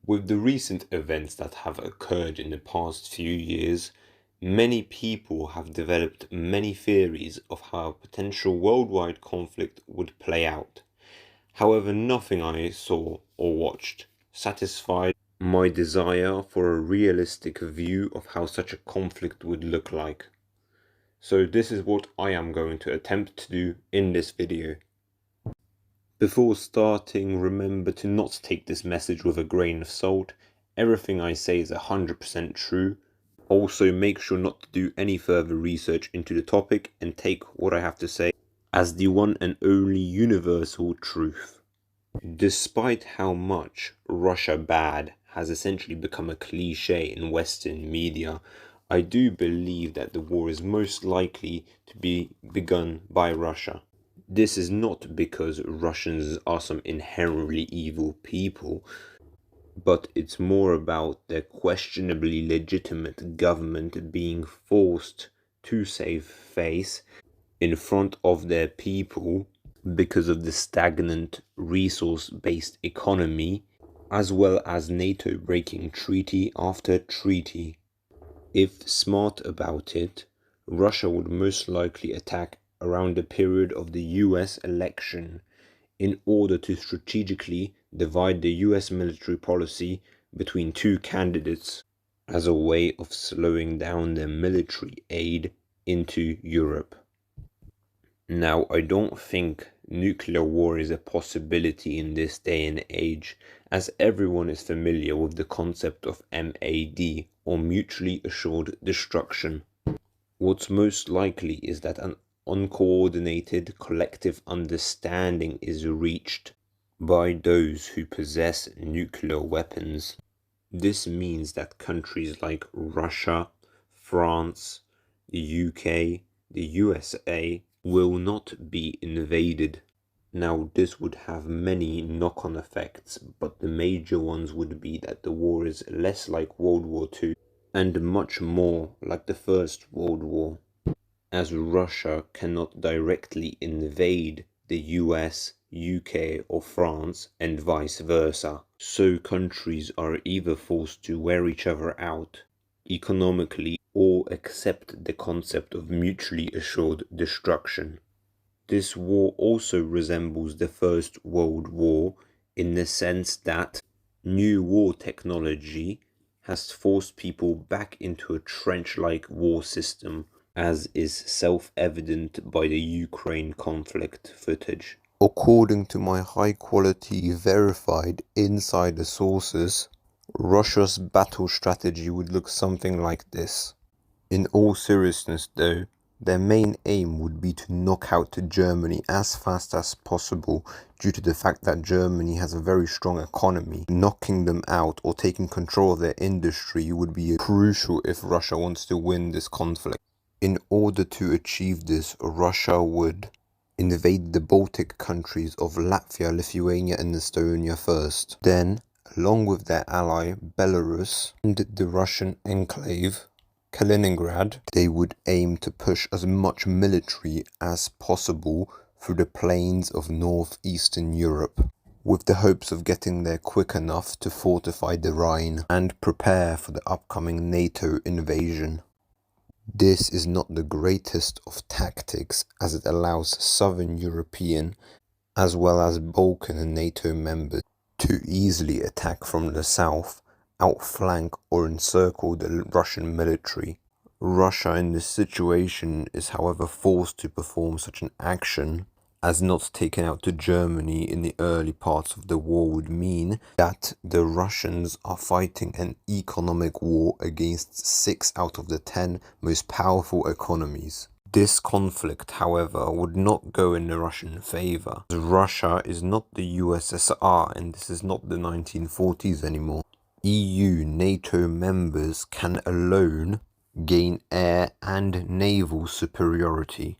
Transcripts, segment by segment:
With the recent events that have occurred in the past few years, many people have developed many theories of how a potential worldwide conflict would play out. However, nothing I saw or watched satisfied my desire for a realistic view of how such a conflict would look like. So this is what I am going to attempt to do in this video. Before starting, remember to not take this message with a grain of salt. Everything I say is 100% true. Also, make sure not to do any further research into the topic and take what I have to say as the one and only universal truth. Despite how much Russia bad has essentially become a cliche in Western media, I do believe that the war is most likely to be begun by Russia. This is not because Russians are some inherently evil people, but it's more about their questionably legitimate government being forced to save face in front of their people because of the stagnant resource-based economy, as well as NATO breaking treaty after treaty. If smart about it, Russia would most likely attack around the period of the US election in order to strategically divide the US military policy between two candidates as a way of slowing down their military aid into Europe. Now, I don't think nuclear war is a possibility in this day and age, as everyone is familiar with the concept of MAD, or mutually assured destruction. What's most likely is that an uncoordinated collective understanding is reached by those who possess nuclear weapons. This means that countries like Russia, France, the UK, the USA will not be invaded. Now, this would have many knock-on effects, but the major ones would be that the war is less like World War II and much more like the First World War, as Russia cannot directly invade the US, UK or France and vice versa. So countries are either forced to wear each other out economically or accept the concept of mutually assured destruction. This war also resembles the First World War in the sense that new war technology has forced people back into a trench-like war system, as is self-evident by the Ukraine conflict footage. According to my high-quality, verified insider sources, Russia's battle strategy would look something like this. In all seriousness though, their main aim would be to knock out Germany as fast as possible due to the fact that Germany has a very strong economy. Knocking them out or taking control of their industry would be crucial if Russia wants to win this conflict. In order to achieve this, Russia would invade the Baltic countries of Latvia, Lithuania and Estonia first. Then, along with their ally Belarus and the Russian enclave Kaliningrad, they would aim to push as much military as possible through the plains of northeastern Europe, with the hopes of getting there quick enough to fortify the Rhine and prepare for the upcoming NATO invasion. This is not the greatest of tactics, as it allows Southern European as well as Balkan and NATO members to easily attack from the south, outflank or encircle the Russian military. Russia in this situation is however forced to perform such an action, as not taking out to Germany in the early parts of the war would mean that the Russians are fighting an economic war against 6 out of the 10 most powerful economies. This conflict, however, would not go in the Russian favor, as Russia is not the USSR and this is not the 1940s anymore. EU NATO members can alone gain air and naval superiority.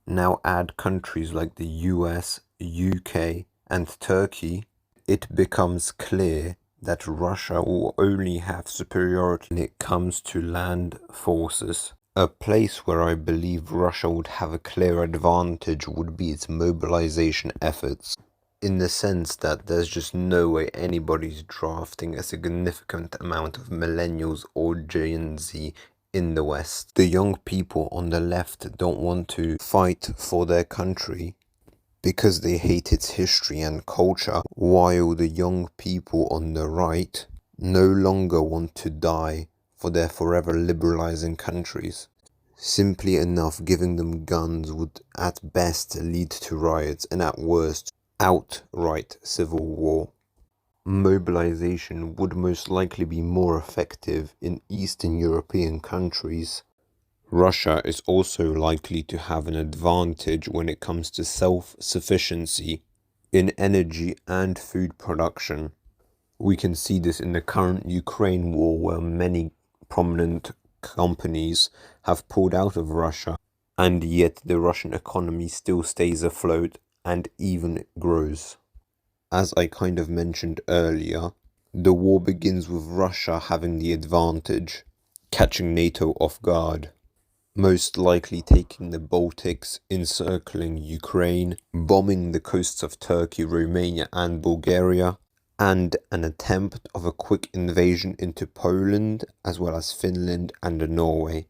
Now add countries like the US, UK and Turkey, it becomes clear that Russia will only have superiority when it comes to land forces. A place where I believe Russia would have a clear advantage would be its mobilization efforts. in the sense that there's just no way anybody's drafting a significant amount of millennials or Gen Z in the West. The young people on the left don't want to fight for their country because they hate its history and culture, while the young people on the right no longer want to die for their forever liberalizing countries. Simply enough, giving them guns would at best lead to riots and at worst outright civil war. Mobilization would most likely be more effective in Eastern European countries. Russia is also likely to have an advantage when it comes to self-sufficiency in energy and food production. We can see this in the current Ukraine war, where many prominent companies have pulled out of Russia, and yet the Russian economy still stays afloat and even grows. As I kind of mentioned earlier, the war begins with Russia having the advantage, catching NATO off guard, most likely taking the Baltics, encircling Ukraine, bombing the coasts of Turkey, Romania and Bulgaria, and an attempt of a quick invasion into Poland, as well as Finland and Norway.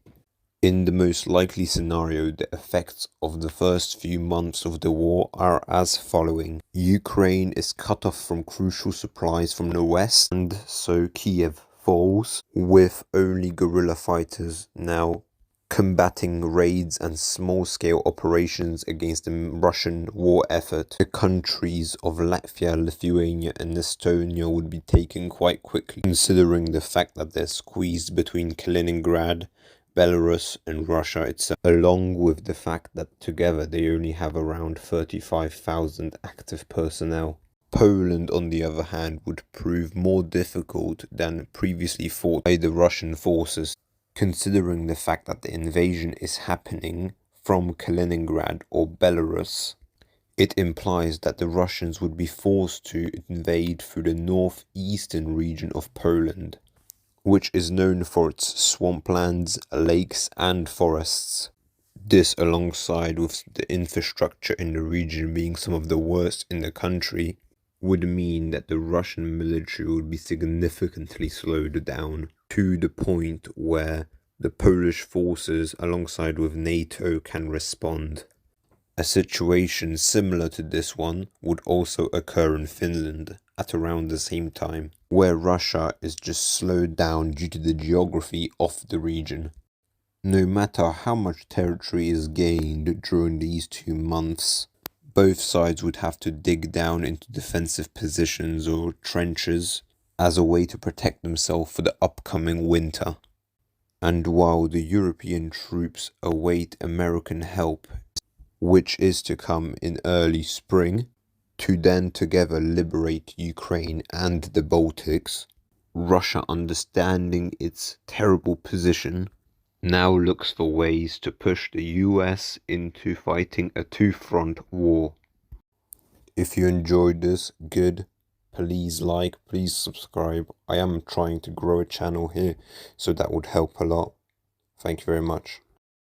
In the most likely scenario, the effects of the first few months of the war are as following. Ukraine is cut off from crucial supplies from the west, and so Kiev falls, with only guerrilla fighters now combating raids and small-scale operations against the Russian war effort. The countries of Latvia, Lithuania and Estonia would be taken quite quickly, considering the fact that they're squeezed between Kaliningrad, Belarus and Russia itself, along with the fact that together they only have around 35,000 active personnel. Poland, on the other hand, would prove more difficult than previously fought by the Russian forces, considering the fact that the invasion is happening from Kaliningrad or Belarus. It implies that the Russians would be forced to invade through the northeastern region of Poland, which is known for its swamplands, lakes and forests. This, alongside with the infrastructure in the region being some of the worst in the country, would mean that the Russian military would be significantly slowed down to the point where the Polish forces alongside with NATO can respond. A situation similar to this one would also occur in Finland at around the same time, where Russia is just slowed down due to the geography of the region. No matter how much territory is gained during these 2 months, both sides would have to dig down into defensive positions or trenches as a way to protect themselves for the upcoming winter. And while the European troops await American help, which is to come in early spring, to then together liberate Ukraine and the Baltics, Russia, understanding its terrible position, now looks for ways to push the US into fighting a two-front war. If you enjoyed this, good. Please like, please subscribe. I am trying to grow a channel here, so that would help a lot. Thank you very much.